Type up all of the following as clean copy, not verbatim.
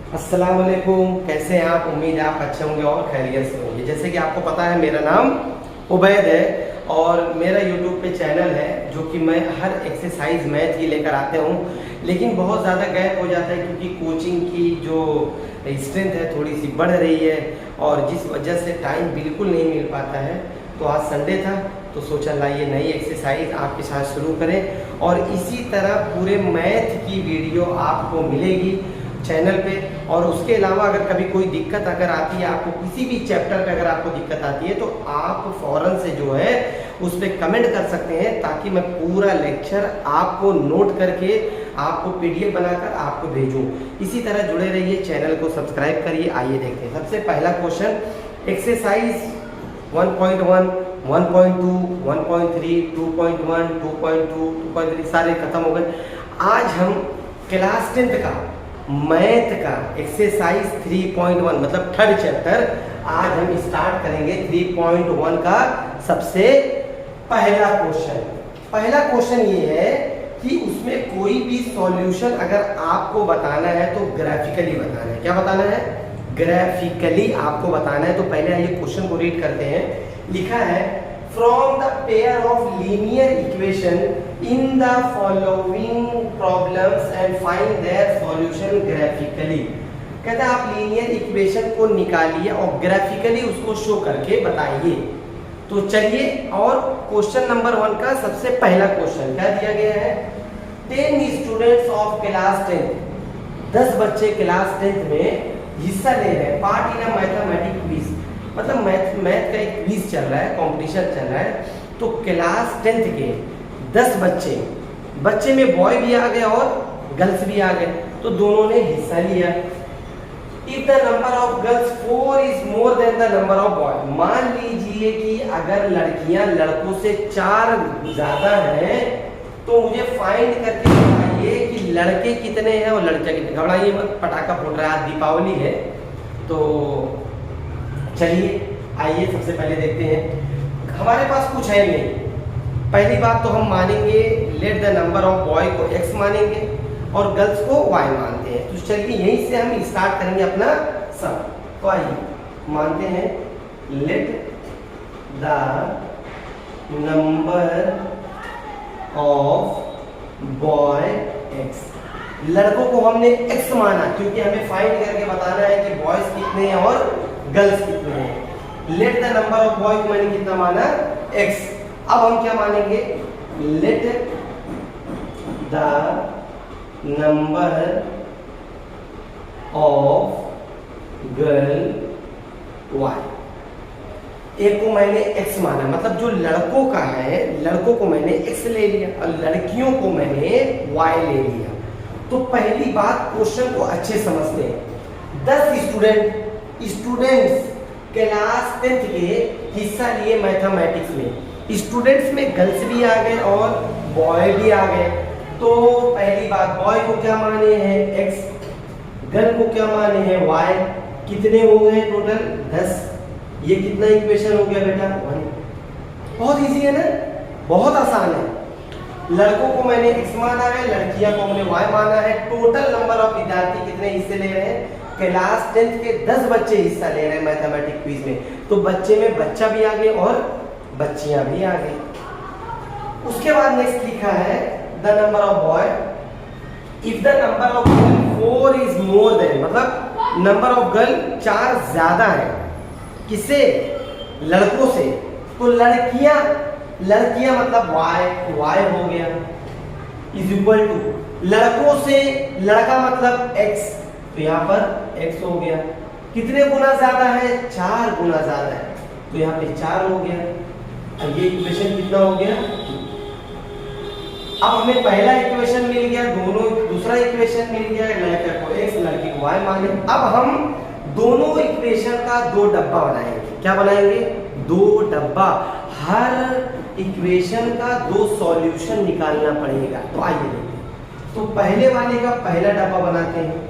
अस्सलाम वालेकुम, कैसे हैं आप? उम्मीद है आप अच्छे होंगे और खैरियत से होंगे। जैसे कि आपको पता है मेरा नाम उबैद है और मेरा यूट्यूब पे चैनल है जो कि मैं हर एक्सरसाइज मैथ की लेकर आते हूँ, लेकिन बहुत ज़्यादा गैप हो जाता है क्योंकि कोचिंग की जो स्ट्रेंथ है थोड़ी सी बढ़ रही है और जिस वजह से टाइम बिल्कुल नहीं मिल पाता है। तो आज संडे था तो सोचा लाइए नई एक्सरसाइज आपके साथ शुरू करें और इसी तरह पूरे मैथ की वीडियो आपको मिलेगी चैनल पे। और उसके अलावा अगर कभी कोई दिक्कत अगर आती है आपको, किसी भी चैप्टर पे अगर आपको दिक्कत आती है तो आप फ़ौरन से जो है उस पर कमेंट कर सकते हैं ताकि मैं पूरा लेक्चर आपको नोट करके आपको पीडीएफ बनाकर आपको भेजूं। इसी तरह जुड़े रहिए, चैनल को सब्सक्राइब करिए। आइए देखते हैं सबसे पहला क्वेश्चन, एक्सरसाइज 1.1, 1.2, 1.3, 2.1, 2.2, 2.3 सारे खत्म हो गए। आज हम क्लास 10th का मैथ का एक्सरसाइज 3.1 मतलब थर्ड चैप्टर आज हम स्टार्ट करेंगे। 3.1 का सबसे पहला क्वेश्चन। पहला क्वेश्चन ये है कि उसमें कोई भी सॉल्यूशन अगर आपको बताना है तो ग्राफिकली बताना है। क्या बताना है? ग्राफिकली आपको बताना है। तो पहले आइए क्वेश्चन को रीड करते हैं। लिखा है, from the pair of linear equation in the following problems and find their solution graphically. कहता है आप लीनियर इक्वेशन को निकालिए और ग्राफिकली उसको शो करके बताइए। तो चलिए, और क्वेश्चन नंबर 1 का सबसे पहला क्वेश्चन क्या दिया गया है? 10 स्टूडेंट्स ऑफ क्लास 10, 10 बच्चे क्लास 10 में हिस्सा ले रहे हैं part in a mathematic quiz. मतलब मैथ का एक क्विज चल रहा है, कंपटीशन चल रहा है। तो क्लास 10th के 10 बच्चे में बॉय भी आ गए और गर्ल्स भी आ गए, तो दोनों ने हिस्सा लिया। If the number of girls 4 is more than the number of boy, मान लीजिए कि अगर लड़कियां लड़कों से 4 ज्यादा हैं तो मुझे फाइंड करके बताइए कि लड़के कितने हैं और लड़कियां कितने। घबराइए मत, पटाखा फूट रहा है, आज दीपावली है। तो चलिए आइए सबसे पहले देखते हैं। हमारे पास कुछ है नहीं। पहली बात तो हम मानेंगे let the number of boy को x मानेंगे और गर्ल्स को y मानते हैं। तो चलिए यहीं से हम स्टार्ट करेंगे अपना सम। तो आइए मानते हैं let the number of boy x। लड़कों को हमने x माना क्योंकि हमें फाइंड करके बताना है कि बॉयज कितने हैं और गर्ल्स कितने हैं। Let the number of boy को मैंने कितना माना? x। अब हम क्या मानेंगे? Let the number of girl y। एक को मैंने x माना, मतलब जो लड़कों का है लड़कों को मैंने x ले लिया और लड़कियों को मैंने y ले लिया। तो पहली बात क्वेश्चन को अच्छे समझते हैं। 10 स्टूडेंट्स क्लास 10th के हिस्सा लिए मैथमेटिक्स में। स्टूडेंट्स में गर्ल्स भी आ गए और बॉय भी आ गए। तो पहली बात, बॉय को क्या माने हैं? x, गर्ल को क्या माने हैं? y। कितने हो गए टोटल? 10। ये कितना इक्वेशन हो गया बेटा? 1। बहुत इजी है ना, बहुत आसान है। लड़कों को मैंने x माना है, लड़कियां को हमने y माना है। टोटल नंबर ऑफ विद्यार्थी कितने हिस्से ले रहे हैं? क्लास 10th के 10 बच्चे हिस्सा ले रहे हैं मैथमेटिक क्विज में। तो बच्चे में बच्चा भी आ गए और बच्चियां भी आ गई। उसके बाद नेक्स्ट लिखा है the number of boy. If the number of girl 4 is more than, मतलब नंबर ऑफ गर्ल 4 ज्यादा है किससे? लड़कों से। तो लड़कियां मतलब y हो गया इज इक्वल टू लड़कों से लड़का मतलब x, तो यहाँ पर x हो गया। कितने गुना ज्यादा है? 4 गुना ज्यादा है, तो यहाँ पे 4 हो गया। अब ये इक्वेशन कितना हो गया? अब हमें पहला इक्वेशन मिल गया, दूसरा इक्वेशन मिल गया, लड़के को x लड़की को y माने। अब हम दोनों इक्वेशन का 2 डब्बा बनाएंगे। क्या बनाएंगे? 2 डब्बा। हर इक्वेशन का 2 सॉल्यूशन निकालना पड़ेगा। तो आइए देखते हैं। तो पहले वाले का पहला डब्बा बनाते हैं।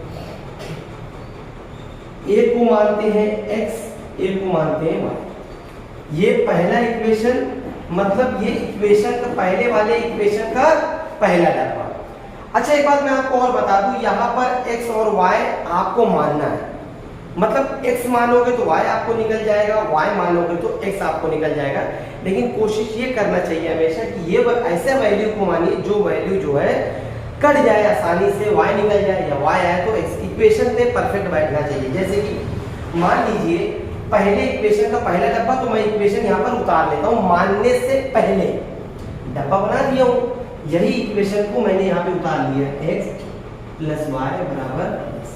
एक को मानते हैं x, एक को मानते हैं y। ये पहला इक्वेशन, मतलब ये इक्वेशन का पहले वाले इक्वेशन का पहला डब्बा। अच्छा एक बात मैं आपको और बता दूं, यहाँ पर x और y आपको मानना है, मतलब x मानोगे तो y आपको निकल जाएगा, y मानोगे तो x आपको निकल जाएगा। लेकिन कोशिश ये करना चाहिए हमेशा कि ये ऐसे वैल्यू को मानिए जो वैल्यू जो है कट जाए आसानी से, y निकल जाए या y आए तो x इक्वेशन पे परफेक्ट बैठना चाहिए। जैसे कि मान लीजिए पहले इक्वेशन का पहला डब्बा, तो मैं इक्वेशन यहाँ पर उतार लेता हूँ, मानने से पहले डब्बा बना दिया हूँ, यही इक्वेशन को मैंने यहाँ पे उतार लिया, x प्लस वाई बराबर 10।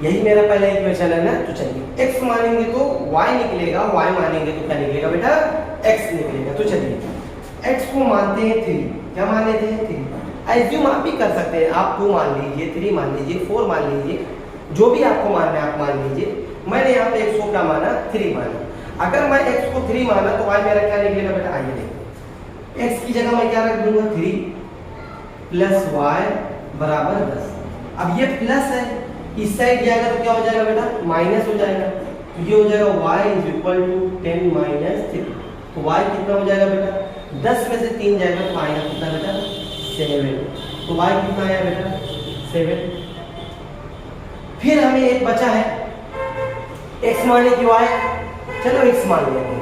यही मेरा पहला इक्वेशन है ना। तो चलिए x मानेंगे तो y निकलेगा, y मानेंगे तो क्या निकलेगा बेटा, x निकलेगा। तो चलिए x को मानते हैं 3, क्या मान लेते हैं 3। एज्यूम आप भी कर सकते हैं, आप 2 मान लीजिए, 3 मान लीजिए, 4 मान लीजिए, जो भी आपको मानना है आप मान लीजिए। मैंने यहाँ पे x को क्या माना, 3 माना। अगर मैं x को 3 माना तो y मेरा क्या निकलेगा बेटा, आइए देखो, x की जगह मैं क्या रख दूंगा 3 प्लस वाई बराबर 10। अब ये प्लस है, इस साइड जाएगा तो क्या हो जाएगा बेटा, माइनस हो जाएगा। तो ये हो जाएगा y is equal to 10 minus 3। तो y कितना हो जाएगा बेटा, 10 में से 3 जाएगा तो आएगा कितना बेटा, 7। तो y कितना आया बेटा, 7। फिर हमें एक बचा है x माने कि y, चलो x मान लेते हैं,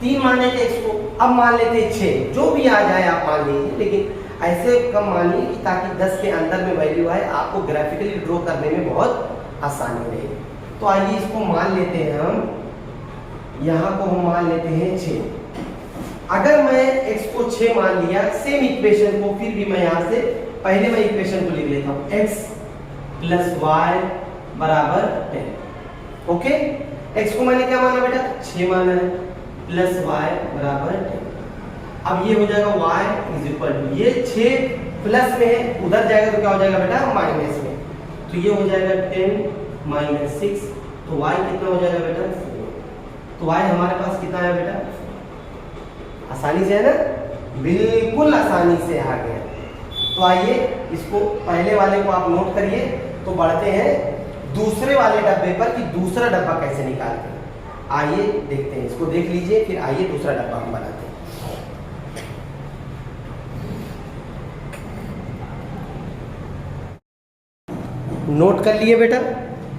3 मान लेते x को, अब मान लेते हैं 6, जो भी आ जाए आप मान लीजिए, लेकिन ऐसे कम मानिए कि ताकि 10 के अंदर में वैल्यू आए, आपको ग्राफिकली ड्रॉ करने में बहुत आसानी रहेगी। तो आइए इसको मान लेते हैं हम, यहाँ को हम मान लेते हैं 6। अगर मैं x को 6 मान लिया, सेम इक्वेशन को फिर भी मैं यहाँ से पहले मैं इक्वेशन को लिख लेता हूँ, x प्लस वाई बराबर 10। ओके, x को मैंने क्या माना बेटा, 6 माना है, प्लस वाई बराबर 10। अब ये हो जाएगा y इज इक्वल टू, ये 6 प्लस में है, उधर जाएगा तो क्या हो जाएगा बेटा, माइनस में। तो ये हो जाएगा 10 माइनस 6, तो y कितना हो जाएगा बेटा, 4। तो y हमारे पास कितना है बेटा, आसानी से है ना, बिल्कुल आसानी से आ गया। तो आइए इसको पहले वाले को आप नोट करिए, तो बढ़ते हैं दूसरे वाले डब्बे पर कि दूसरा डब्बा कैसे निकालते हैं। आइए देखते हैं, इसको देख लीजिए, फिर आइए दूसरा डब्बा हम बनाते हैं। नोट कर लिए बेटा,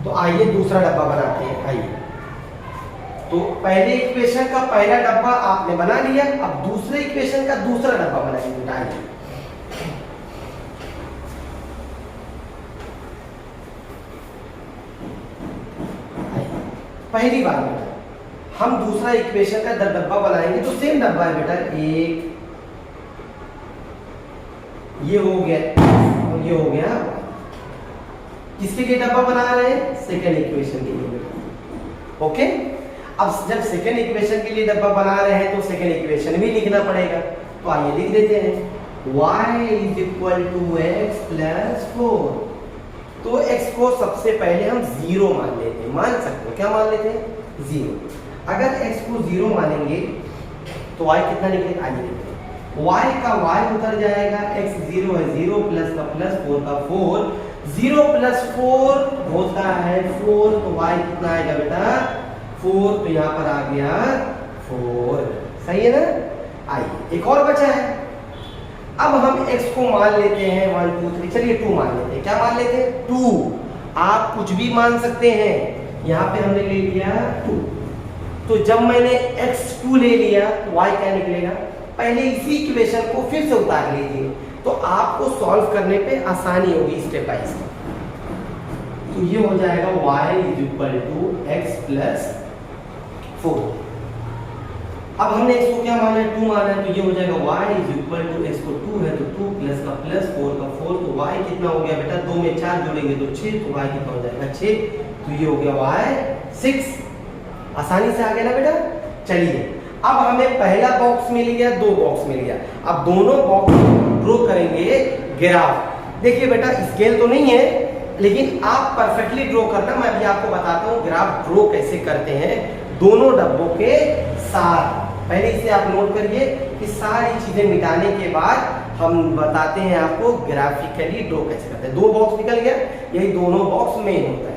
तो आइए दूसरा डब्बा बनाते हैं। आइए, तो पहले इक्वेशन का पहला डब्बा आपने बना लिया, अब दूसरे इक्वेशन का दूसरा डब्बा बनाइए बेटा। आइए, पहली बार बेटा हम दूसरा इक्वेशन का डब्बा बनाएंगे, तो सेम डब्बा है बेटा, एक ये हो गया और ये हो गया। किसके लिए डब्बा बना रहे हैं, सेकेंड इक्वेशन के लिए। ओके, अब जब सेकेंड इक्वेशन के लिए डब्बा बना रहे हैं तो सेकेंड इक्वेशन भी लिखना पड़ेगा। तो आइए लिख देते हैं, y is equal to x plus 4। तो x को सबसे पहले हम 0 मान लेते हैं, मान सकते हो क्या मान लेते हैं, 0। अगर x को 0 मानेंगे तो y कितना निकलेगा, आइए देखते हैं, y का y उतर जाएगा, x 0 है 0, प्लस का प्लस, 4 का 4, 0 प्लस 4 होता है 4, तो y कितना आएगा बेटा, 4। तो यहाँ पर आ गया 4, सही है ना। आइए एक और बचा है, अब हम x को मान लेते हैं 1 2 3, चलिए 2 मान लेते हैं। क्या मान लेते हैं, 2। आप कुछ भी मान सकते हैं, यहाँ पे हमने ले लिया 2। तो जब मैंने x2 ले लिया तो y क्या निकलेगा, पहले इसी इक्वेशन को फिर से उतार लीजिए, तो आपको सॉल्व करने पे आसानी होगी स्टेप बाय स्टेप। तो ये हो जाएगा y is equal to x plus 4। अब हमने इसको क्या माना है, 2 माना है, तो ये हो जाएगा y is equal to, x को 2 है तो 2 प्लस का प्लस, 4 का 4, तो y कितना हो गया बेटा, 2 में 4 जोड़ेंगे तो 6, तो y कितना हो जाएगा 6। तो ये हो गया y 6। आसानी से आ गया ना बेटा। चलिए अब हमें पहला बॉक्स मिल गया, 2 बॉक्स मिल गया, अब दोनों बॉक्स ड्रॉ करेंगे ग्राफ। देखिए बेटा स्केल तो नहीं है, लेकिन आप परफेक्टली ड्रॉ करना, मैं अभी आपको बताता हूँ ग्राफ ड्रॉ कैसे करते हैं दोनों डब्बों के साथ। पहले इसे आप नोट करिए कि सारी चीजें मिटाने के बाद हम बताते हैं आपको ग्राफिकली ड्रॉ कैसे करते हैं। 2 बॉक्स निकल गया, यही दोनों बॉक्स मेन होता है।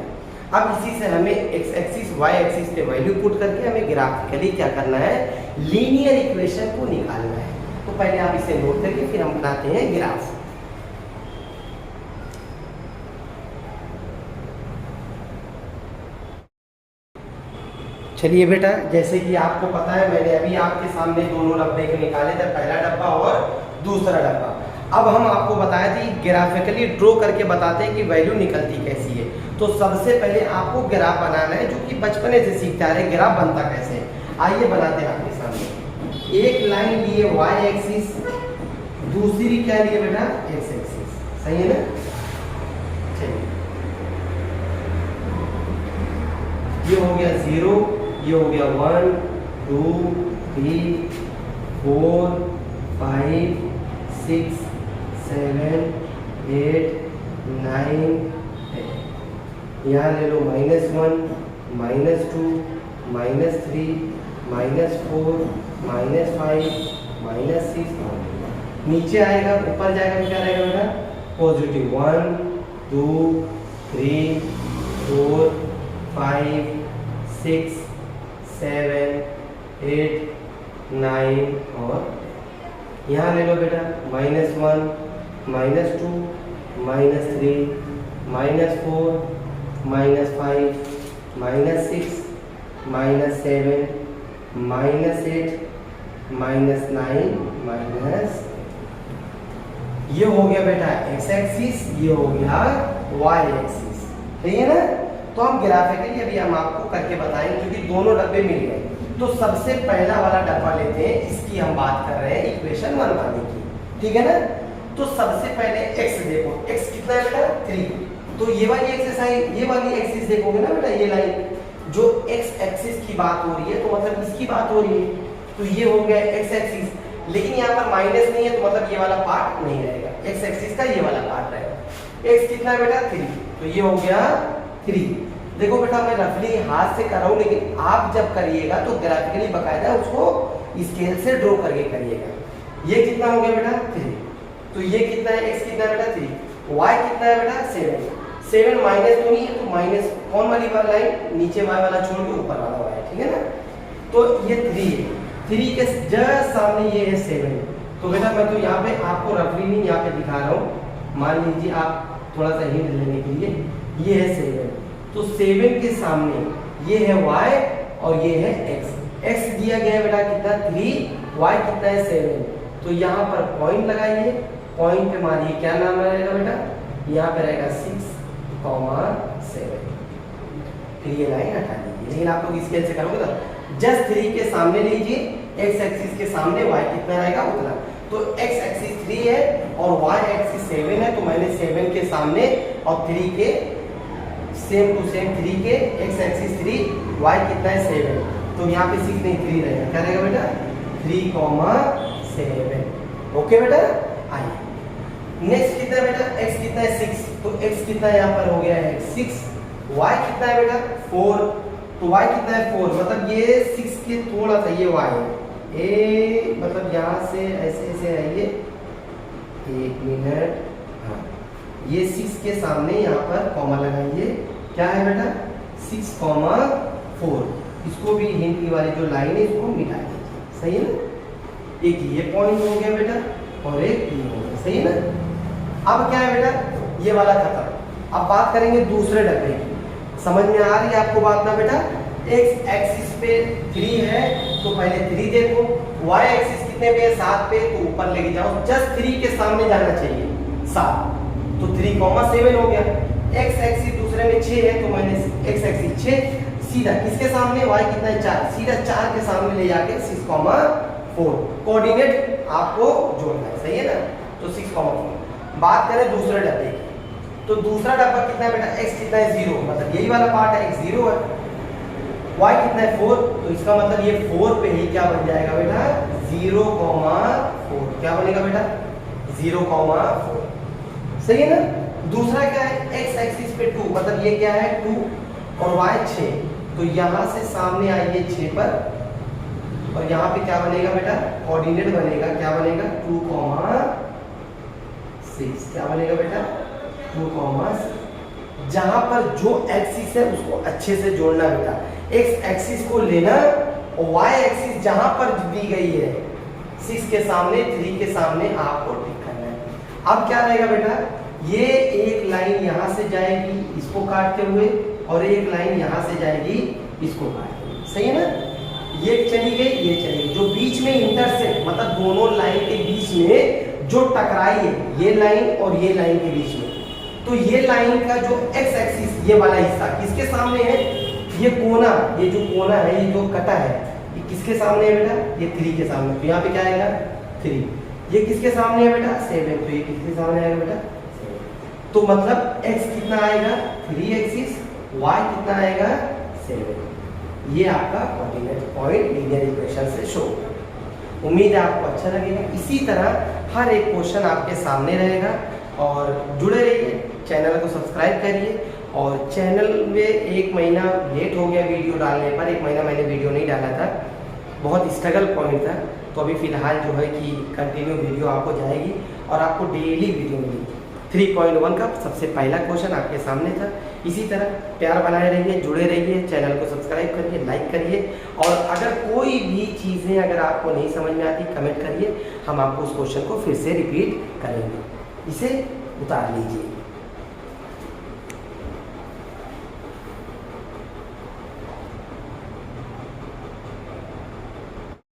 अब इसी से हमें x एक्सिस y एक्सिस पे वैल्यू पुट करके हमें ग्राफिकली क्या करना है, लीनियर इक्वेशन को निकालना है। तो पहले आप इसे नोट करिए, फिर हम बनाते हैं ग्राफ। चलिए बेटा, जैसे कि आपको पता है मैंने अभी आपके सामने दोनों डब्बे के निकाले थे, पहला डब्बा और दूसरा डब्बा। अब हम आपको बताया था ग्राफिकली ड्रॉ करके बताते हैं कि वैल्यू निकलती कैसी है। तो सबसे पहले आपको ग्राफ बनाना है, जो कि बचपने से सीखते आ रहे ग्राफ बनता कैसे है। आइए बनाते हैं आपके सामने। एक लाइन लिए वाई एक्सिस, दूसरी क्या लिए बेटा एक्स एक्सिस, सही है ना। चलिए, ये हो गया 0, ये हो गया 1 2 3 4 5 6 7 8 9 10। यहाँ ले लो -1 -2 -3 -4 -5 -6। नीचे आएगा, ऊपर जाएगा तो क्या रहेगा बेटा पॉजिटिव 1 2 3 4 5 6 7 8 9 और यहाँ ले लो बेटा -1 -2 -3 -4 -5 -6 -7 -8 -9 ये हो गया बेटा एक्स एक्सिस, ये हो गया वाई एक्सिस, सही है ना। तो हम ग्राफिकली अभी हम आपको करके बताएंगे, क्योंकि दोनों डब्बे मिल गए। तो सबसे पहला वाला डब्बा लेते हैं, इसकी हम बात कर रहे हैं इक्वेशन 1 वाले की, ठीक है ना। तो सबसे पहले x देखो, x कितना है बेटा 3। तो ये वाली एक्सरसाइज, ये वाली एक्सिस देखोगे ना बेटा, ये लाइन जो x एक्सिस की बात हो रही है, तो मतलब इसकी बात हो रही है। तो ये हो गया x एक्सिस, लेकिन यहाँ पर माइनस नहीं है, तो मतलब ये वाला पार्ट नहीं रहेगा, x एक्सिस का ये वाला पार्ट रहेगा। x कितना है बेटा 3, तो ये हो गया 3। देखो बेटा मैं रफली हाथ से कर रहा हूँ, लेकिन आप जब करिएगा तो ग्राफिकली बकायदा उसको स्केल से ड्रॉ करके करिएगा। ये कितना हो गया बेटा 3, तो ये कितना है x कितना है बेटा 3, y कितना है बेटा 7। 7 माइनस तो नहीं है, तो माइनस कौन वाली लाइन, नीचे y वाला छोड़ के ऊपर वाला y है, ठीक है ना। तो ये 3 है, 3 के जस्ट सामने ये है 7। तो बेटा मैं तो यहाँ पे आपको रफली नहीं यहाँ पे दिखा रहा हूँ, मान लीजिए आप थोड़ा सा हिंट लेने के लिए, ये है 7। तो 7 के सामने ये है y और ये है x। x दिया गया है बेटा कितना 3, y कितना है 7। तो यहाँ पर पॉइंट लगाइए, पॉइंट पे मारिए, क्या नाम रहेगा बेटा, यहाँ पे रहेगा 6,7। फिर ये लाइन हटा दीजिए, लेकिन आप लोग स्केल से करोगे तो जस्ट 3 के सामने लीजिए, x एक्सिस के सामने y कितना रहेगा उतना। तो x एक्सिस 3 है और y एक्सिस 7 है, तो मैंने 7 के सामने और 3 के सेम टू सेम 3 के x एक्सिस 3, y कितना है 7। तो यहाँ पे 6 नहीं 3 रहेगा, क्या रहेगा बेटा 3,7। ओके बेटा, आइए नेक्स्ट कितना है बेटा, x कितना है 6, तो x कितना यहाँ पर हो गया है 6। y कितना है बेटा 4, तो y कितना है 4, मतलब ये 6 के थोड़ा सा ये y है, ए मतलब यहाँ से ऐसे ऐसे आइए, 1 मिनट, हाँ ये 6 के सामने यहाँ पर कॉमा लगाइए, क्या है बेटा 6,4। इसको भी हिंट की वाली जो लाइन है इसको मिटा दीजिए, सही है ना। एक ये पॉइंट हो गया बेटा और एक ये हो गया, सही है ना। अब क्या है बेटा ये वाला खत्म। अब बात करेंगे दूसरे डब्बे की, समझ में आ रही है आपको बात ना बेटा। x एक्सिस पे 3 है, तो पहले 3 देखो, y एक्सिस कितने पे है 7 पे, तो ऊपर लेके जाओ, जस्ट 3 के सामने जाना चाहिए 7, तो 3,7 हो गया। x एक्सिस दूसरे में 6 है, तो मैंने x एक्सिस 6, सीधा किसके सामने y कितना है 4, सीधा 4 के सामने ले जाके 6,4 कोऑर्डिनेट आपको जोड़ना है, सही है ना। तो 6,4। बात करें दूसरे डब्बे की, तो दूसरा डब्बा कितना है बेटा, x कितना है 0, मतलब यही वाला पार्ट है, x 0 है, y कितना है 4, तो इसका मतलब ये 4 पे ही क्या बन जाएगा बेटा 0,4, क्या बनेगा बेटा 0,4, सही है ना। दूसरा क्या है x एक्सिस पे 2, मतलब ये क्या है 2 और y 6, तो यहाँ से सामने आइए 6 पर, और यहाँ पे क्या बनेगा बेटा कोऑर्डिनेट बनेगा, क्या बनेगा 2,6, क्या बनेगा बेटा 2,6। जहां पर जो एक्सिस है उसको अच्छे से जोड़ना बेटा, x एक्सिस को लेना और y एक्सिस जहां पर दी गई है 6 के सामने 3 के सामने आपको टिक करना है। अब क्या रहेगा बेटा, ये एक लाइन यहां से जाएगी इसको काटते हुए और एक लाइन यहां से जाएगी इसको काटते हुए, सही है ना, ये चली गई ये चली गई, जो बीच में इंटरसेक्ट मतलब दोनों लाइन के बीच में जो टकराई है ये लाइन और ये लाइन के बीच में, तो ये लाइन का जो एक्स एक्सिस ये वाला हिस्सा किसके सामने है, ये कोना, ये जो कोना है ये जो कटा है ये किसके सामने है बेटा, ये 3 के सामने, तो यहाँ पे क्या आएगा 3, ये किसके सामने है बेटा 7, तो ये किसके सामने आएगा बेटा 7, तो मतलब x कितना आएगा 3 एक्सिस, y कितना आएगा 7, ये आपका कोऑर्डिनेट पॉइंट लीनियर इक्वेशन से शो होगा। उम्मीद है आपको अच्छा लगेगा। इसी तरह हर एक क्वेश्चन आपके सामने रहेगा और जुड़े रहिए, चैनल को सब्सक्राइब करिए। और चैनल में 1 महीना लेट हो गया वीडियो डालने पर, 1 महीना मैंने वीडियो नहीं डाला था, बहुत स्ट्रगल पॉइंट था, तो अभी फिलहाल जो है कि कंटिन्यू वीडियो आपको जाएगी और आपको डेली वीडियो मिलेगी। 3.1 का सबसे पहला क्वेश्चन आपके सामने था। इसी तरह प्यार बनाए रहिए, जुड़े रहिए, चैनल को सब्सक्राइब करिए, लाइक करिए, और अगर कोई भी चीज़ें अगर आपको नहीं समझ में आती कमेंट करिए, हम आपको उस क्वेश्चन को फिर से रिपीट करेंगे। इसे उतार लीजिए।